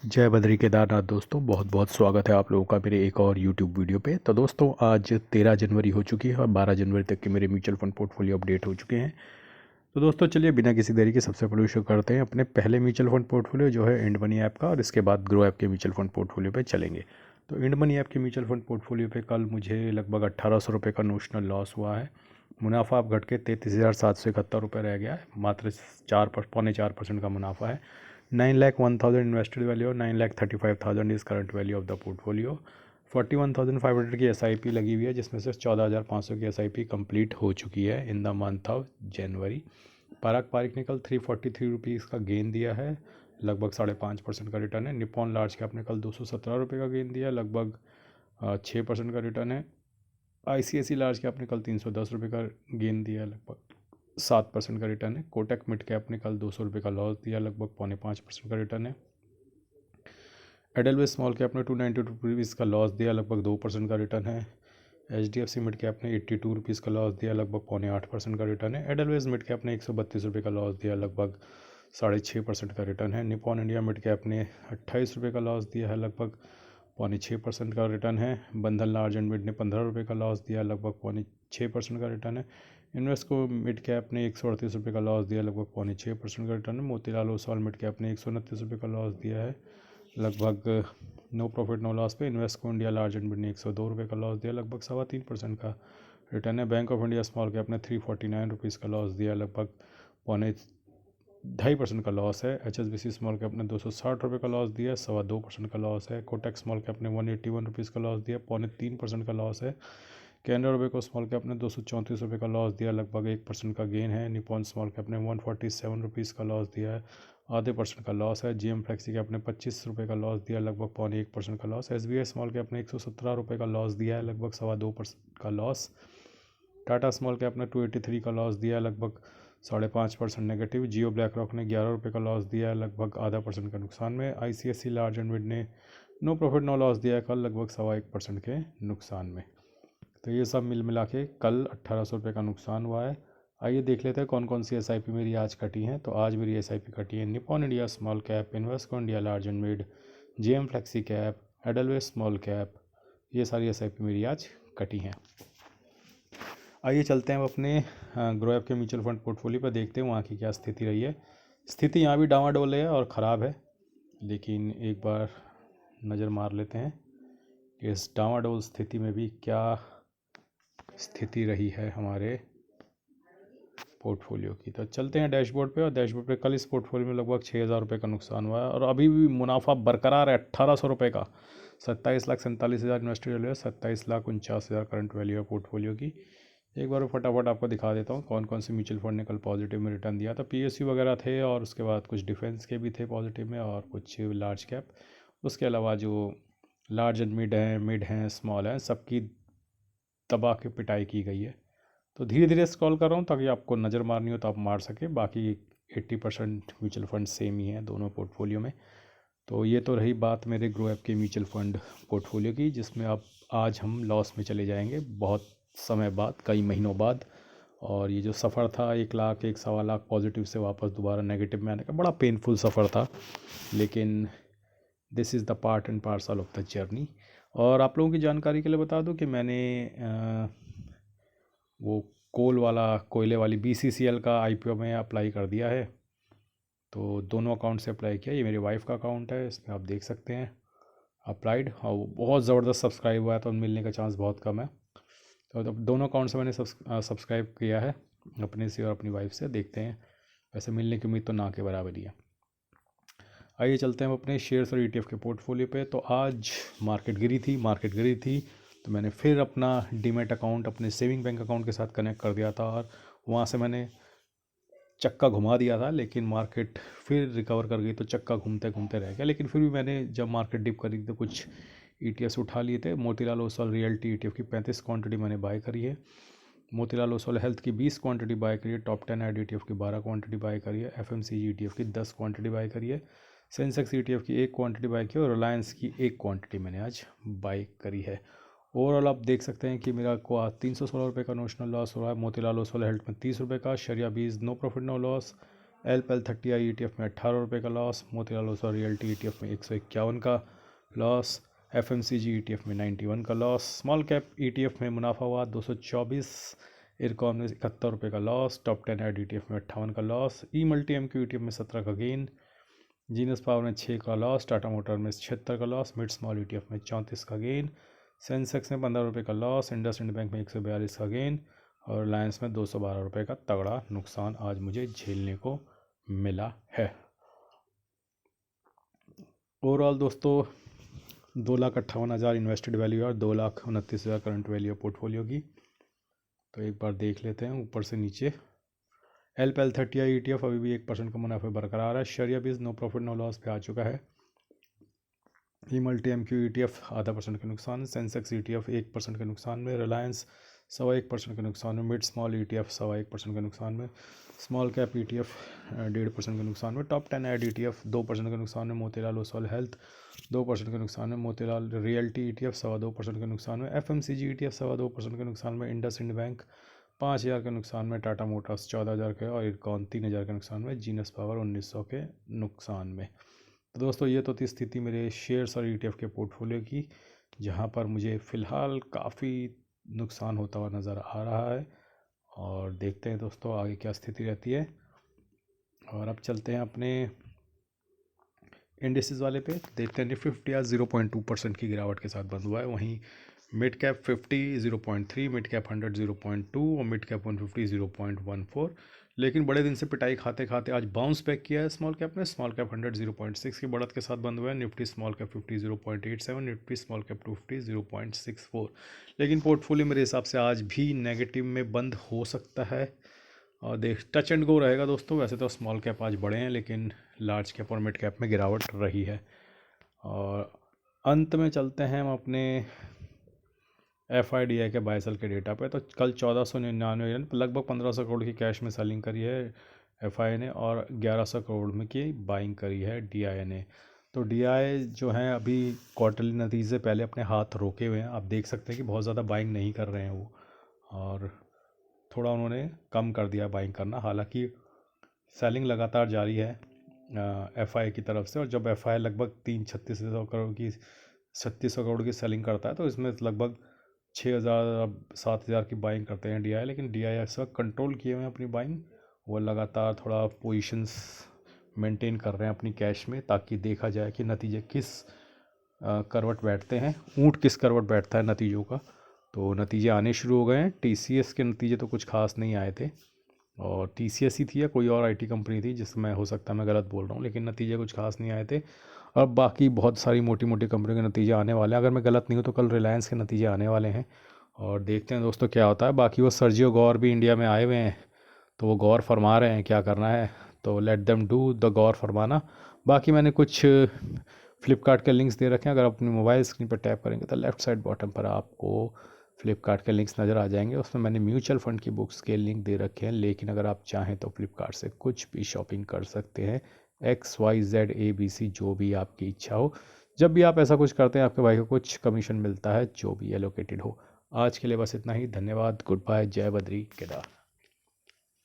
जय बद्री केदारनाथ दोस्तों, बहुत बहुत स्वागत है आप लोगों का मेरे एक और यूट्यूब वीडियो पे। तो दोस्तों आज 13 जनवरी हो चुकी है और 12 जनवरी तक के मेरे म्यूचुअल फंड पोर्टफोलियो अपडेट हो चुके हैं। तो दोस्तों चलिए बिना किसी देरी के सबसे पहले शुरू करते हैं अपने पहले म्यूचुअल फंड पोर्टफोलियो जो है इंड मनी ऐप का, और इसके बाद ग्रो ऐप के म्यूचुअल फंड पोर्टफोलियो पे चलेंगे। तो इंड मनी ऐप के म्यूचुअल फंड पोर्टफोलियो पे कल मुझे लगभग 1800 रुपये का नोशनल लॉस हुआ है। मुनाफा अब घट के 33,771 रुपये रह गया है। मात्र 4.4% का मुनाफा है। 9,01,000 इन्वेस्टेड वैल्यू और 9,35,000 is current value of the portfolio. 41,500 की एसआईपी लगी हुई है, जिसमें से 14,500 की एसआईपी कंप्लीट हो चुकी है in the month of January. Parag Parik ने कल 343 रुपीज़ का गेन दिया है, लगभग 5.5% का रिटर्न है। निपॉन लार्ज कैप ने कल 217 रुपये का गेन दिया, लगभग 6% का रिटर्न है। आईसीआईसी लार्ज कैप ने कल 310 रुपये का गेन दिया, लगभग 7% का रिटर्न है। कोटक मिड कैप ने कल 200 रुपये का लॉस दिया, लगभग 4.5% का रिटर्न है। एडलवेस स्मॉल कैप ने 292 रुपीज़ का लॉस दिया, लगभग 2% का रिटर्न है। HDFC मिड कैप ने 82 रुपीज़ का लॉस दिया, लगभग 0.8% का रिटर्न है। एडलवेस मिड कैप ने 132 रुपये का लॉस दिया, लगभग 6.5% का रिटर्न है। निपॉन इंडिया मिड कैप ने 28 रुपये का लॉस दिया है, लगभग 0.6% का रिटर्न है। बंधन लार्ज एंड मिड ने 15 रुपये का लॉस दिया, लगभग 0.6% का रिटर्न है। इन्वेस्को मिड कैप ने 138 रुपये का लॉस दिया, लगभग 0.6% का रिटर्न है। मोतीलाल ओसवाल मिड कैप ने 129 रुपये का लॉस दिया है, लगभग नो प्रॉफिट नो लॉस पे। Invesco India large and mid ने 102 रुपये का लॉस दिया, लगभग 3.25% का रिटर्न है। Bank of India small cap ने 349 रुपीज़ का लॉस दिया, लगभग 2.5% का लॉस है। HSBC स्मॉल कैप ने 260 रुपये का लॉस दिया, 2.25% का लॉस है। कोटक स्मॉल कैप ने 181 रुपीज़ का लॉस दिया, 0.3% का लॉस है। कैनरा रोबेको स्मॉल कैप ने 234 रुपये का लॉस दिया, लगभग 1% का गेन है। निपॉन स्मॉल कैप ने 147 रुपीज़ का लॉस दिया है, आधे % का लॉस है। GM फ्लेक्सी कैप ने 25 रुपये का लॉस दिया, लगभग 0.1% का लॉस। SBI स्मॉल कैप ने 117 रुपये का लॉस दिया है, लगभग 2.25% का लॉस। टाटा स्मॉल कैप ने 283 का लॉस दिया, लगभग 5.5% नेगेटिव। जियो ब्लैक रॉक ने 11 रुपये का लॉस दिया है, लगभग आधा % का नुकसान में। ICICI लार्ज एंड मिड ने नो प्रॉफिट नो लॉस दिया है कल, लगभग 1.25% के नुकसान में। तो ये सब मिल मिला के कल 1800 रुपये का नुकसान हुआ है। आइए देख लेते हैं कौन कौन सी एसआईपी मेरी आज कटी हैं। तो आज मेरी एसआईपी कटी है Nippon India small cap, Invesco India large and mid, GM flexi cap, edelweiss small cap. ये सारी एसआईपी मेरी आज कटी हैं। आइए चलते हैं अपने ग्रो ऐप के म्यूचुअल फंड पोर्टफोलियो पर, देखते हैं वहाँ की क्या स्थिति रही है। स्थिति यहाँ भी डामाडोल है और ख़राब है, लेकिन एक बार नज़र मार लेते हैं कि इस डामाडोल स्थिति में भी क्या स्थिति रही है हमारे पोर्टफोलियो की। तो चलते हैं डैशबोर्ड पे, और डैशबोर्ड पे कल इस पोर्टफोलियो में लगभग 6,000 रुपये का नुकसान हुआ है, और अभी भी मुनाफा बरकरार है 1800 रुपये का। 27,47,000 इन्वेस्टेड वैल्यू है, 27,49,000 करंट वैल्यू है पोर्टफोलियो की। एक बार फटाफट आपको दिखा देता हूँ कौन कौन से म्यूचुअल फंड ने कल पॉजिटिव में रिटर्न दिया था। PSU वगैरह थे, और उसके बाद कुछ डिफेंस के भी थे पॉजिटिव में, और कुछ लार्ज कैप। उसके अलावा जो लार्ज एंड मिड हैं स्मॉल हैं, सबकी दबा के पिटाई की गई है। तो धीरे धीरे स्क्रॉल कर रहा हूँ ताकि आपको नज़र मारनी हो तो आप मार सके। बाकी 80% म्यूचुअल फंड सेम ही हैं दोनों पोर्टफोलियो में। तो ये तो रही बात मेरे ग्रो ऐप के म्यूचुअल फंड पोर्टफोलियो की, जिसमें अब आज हम लॉस में चले जाएंगे बहुत समय बाद, कई महीनों बाद। और ये जो सफ़र था 1 लाख 1.25 लाख पॉजिटिव से वापस दोबारा नेगेटिव में आने का, बड़ा पेनफुल सफ़र था, लेकिन this is the part and parcel of the journey. और आप लोगों की जानकारी के लिए बता दूं कि मैंने वो कोयले वाली BCCL का IPO में अप्लाई कर दिया है। तो दोनों अकाउंट से अप्लाई किया। ये मेरी वाइफ का अकाउंट है, इसमें आप देख सकते हैं अप्लाइड, और बहुत ज़बरदस्त सब्सक्राइब हुआ है, तो मिलने का चांस बहुत कम है। तो दोनों अकाउंट से मैंने सब्सक्राइब किया है, अपने से और अपनी वाइफ से। देखते हैं, वैसे मिलने की उम्मीद तो ना के बराबर ही है। आइए चलते हैं हम अपने शेयर्स और ETF के पोर्टफोलियो पे। तो आज मार्केट गिरी थी, तो मैंने फिर अपना डीमैट अकाउंट अपने सेविंग बैंक अकाउंट के साथ कनेक्ट कर दिया था, और वहाँ से मैंने चक्का घुमा दिया था, लेकिन मार्केट फिर रिकवर कर गई, तो चक्का घूमते घूमते रह गया। लेकिन फिर भी मैंने जब मार्केट डिप करी तो कुछ ETFs उठा लिए थे। मोतीलाल ओसवाल रियल्टी ETF की 35 क्वांटिटी मैंने बाय करी है। मोतीलाल ओसवाल हेल्थ की 20 क्वांटिटी बाय करी है। टॉप 10 ऐड ETF की 12 क्वांटिटी बाय करी है। FMCG ETF की 10 क्वांटिटी बाय करी है। सेंसेक्स ETF की 1 क्वांटिटी बाय की, और रिलायंस की 1 क्वांटिटी मैंने आज बाय करी है। ओवरऑल आप देख सकते हैं कि मेरा को आज 316 रुपये का नोशनल लॉस हो रहा है। मोतीलाल ओसवाल हेल्थ में 30 रुपये का, शरिया BeES no profit no loss, LPL30i ETF में 18 रुपये का loss, Motilal Oswal realty ETF में 151 का लॉस, FMCG ETF में 91 का लॉस, स्मॉल कैप ETF में मुनाफा हुआ 224, इरकॉन में 71 रुपये का लॉस, टॉप 10 एड ETF में 58 का लॉस, ई-मल्टी MQ ETF में 17 का गेन, जीनस पावर में 6 का लॉस, टाटा मोटर में 76 का लॉस, मिड स्मॉल ETF में 34 का गेन, सेंसेक्स में 15 रुपये का लॉस, इंडसइंड बैंक में 142 का गेन और रिलायंस में 212 रुपये का तगड़ा नुकसान आज मुझे झेलने को मिला है। ओवरऑल दोस्तों 2,58,000 इन्वेस्टेड वैल्यू और 2,29,000 करंट वैल्यू पोर्टफोलियो की। तो एक बार देख लेते हैं ऊपर से नीचे। LPL30i ETF अभी भी 1% का मुनाफा बरकरार है। शरिया BeES no profit no loss पे आ चुका है। ई-मल्टी MQ ETF 0.5% के नुकसान, सेंसेक्स ETF 1% के नुकसान में, रिलायंस 1.25% के नुकसान में, मिड स्मॉल ETF 1.25% के नुकसान में, स्मॉल कैप ETF 1.5% के नुकसान में, टॉप 10 एड ETF 2% के नुकसान में, मोतीलाल ओसवाल हेल्थ 2% के नुकसान में, मोतीलाल रियल्टी ETF 2.25% के नुकसान में, FMCG ETF 2.25% के नुकसान में, इंडसइंड बैंक 5,000 के नुकसान में, टाटा मोटर्स 14,000 के और इरकॉन 3,000 के नुकसान में, जीनस पावर 1,900 के नुकसान में। तो दोस्तों ये तो थी स्थिति मेरे शेयर्स और ETF के पोर्टफोलियो की, जहां पर मुझे फ़िलहाल काफ़ी नुकसान होता हुआ नज़र आ रहा है और देखते हैं दोस्तों आगे क्या स्थिति रहती है। और अब चलते हैं अपने इंडिसेस वाले पे, देखते हैं निफ्टी 50 आज 0.2% की गिरावट के साथ बंद हुआ है। वहीं मिड कैप 50 0.3, मिड कैप 100 0.2 और मिड कैप 150 0.14। लेकिन बड़े दिन से पिटाई खाते खाते आज बाउंस बैक किया है स्मॉल कैप ने। स्मॉल कैप 100 0.6 की बढ़त के साथ बंद हुआ है। Nifty small cap 50 0.87, Nifty small cap 250 0.64। लेकिन पोर्टफोलियो मेरे हिसाब से आज भी नेगेटिव में बंद हो सकता है और देख टच एंड गो रहेगा दोस्तों। वैसे तो स्मॉल कैप आज बढ़े हैं लेकिन लार्ज कैप और मिड कैप में गिरावट रही है। और अंत में चलते हैं हम अपने FIDI के बाय सेल के डेटा पे। तो कल 1499 लगभग 1,500 करोड़ की कैश में सेलिंग करी है FI ने और 1,100 करोड़ में की बाइंग करी है DI ने। तो DI जो है अभी क्वार्टरली नतीजे से पहले अपने हाथ रोके हुए हैं। आप देख सकते हैं कि बहुत ज़्यादा बाइंग नहीं कर रहे हैं वो और थोड़ा उन्होंने कम कर दिया बाइंग करना। हालांकि सेलिंग लगातार जारी है FI की तरफ से और जब FI लगभग 3600 करोड़ की सेलिंग करता है तो इसमें लगभग 6,000-7,000 की बाइंग करते हैं DI। लेकिन DI इस वक्त कंट्रोल किए हुए हैं अपनी बाइंग। वो लगातार थोड़ा पोजीशंस मेंटेन कर रहे हैं अपनी कैश में ताकि देखा जाए कि नतीजे किस करवट बैठते हैं, ऊँट किस करवट बैठता है नतीजों का। तो नतीजे आने शुरू हो गए हैं। TCS के नतीजे तो कुछ खास नहीं आए थे और TCS ही थी या कोई और IT कंपनी थी जिसमें हो सकता है मैं गलत बोल रहा हूँ, लेकिन नतीजे कुछ खास नहीं आए थे। और बाकी बहुत सारी मोटी मोटी कंपनियों के नतीजे आने वाले हैं। अगर मैं गलत नहीं हूँ तो कल रिलायंस के नतीजे आने वाले हैं और देखते हैं दोस्तों क्या होता है। बाकी वो सर्जियो गौर भी इंडिया में आए हुए हैं तो वो गौर फरमा रहे हैं क्या करना है, तो लेट देम डू द गौर फरमाना। बाकी मैंने कुछ फ्लिपकार्ट के लिंक्स दे रखे हैं। अगर अपनी मोबाइल स्क्रीन पर टैप करेंगे तो लेफ़्ट साइड बॉटम पर आपको फ्लिपकार्ट के लिंक्स नज़र आ जाएंगे। उसमें मैंने म्यूचुअल फ़ंड की बुक्स के लिंक दे रखे हैं। लेकिन अगर आप चाहें तो फ्लिपकार्ट से कुछ भी शॉपिंग कर सकते हैं, XYZ ABC जो भी आपकी इच्छा हो। जब भी आप ऐसा कुछ करते हैं आपके भाई को कुछ कमीशन मिलता है जो भी एलोकेटेड हो। आज के लिए बस इतना ही। धन्यवाद। Good bye. जय बद्री केदार।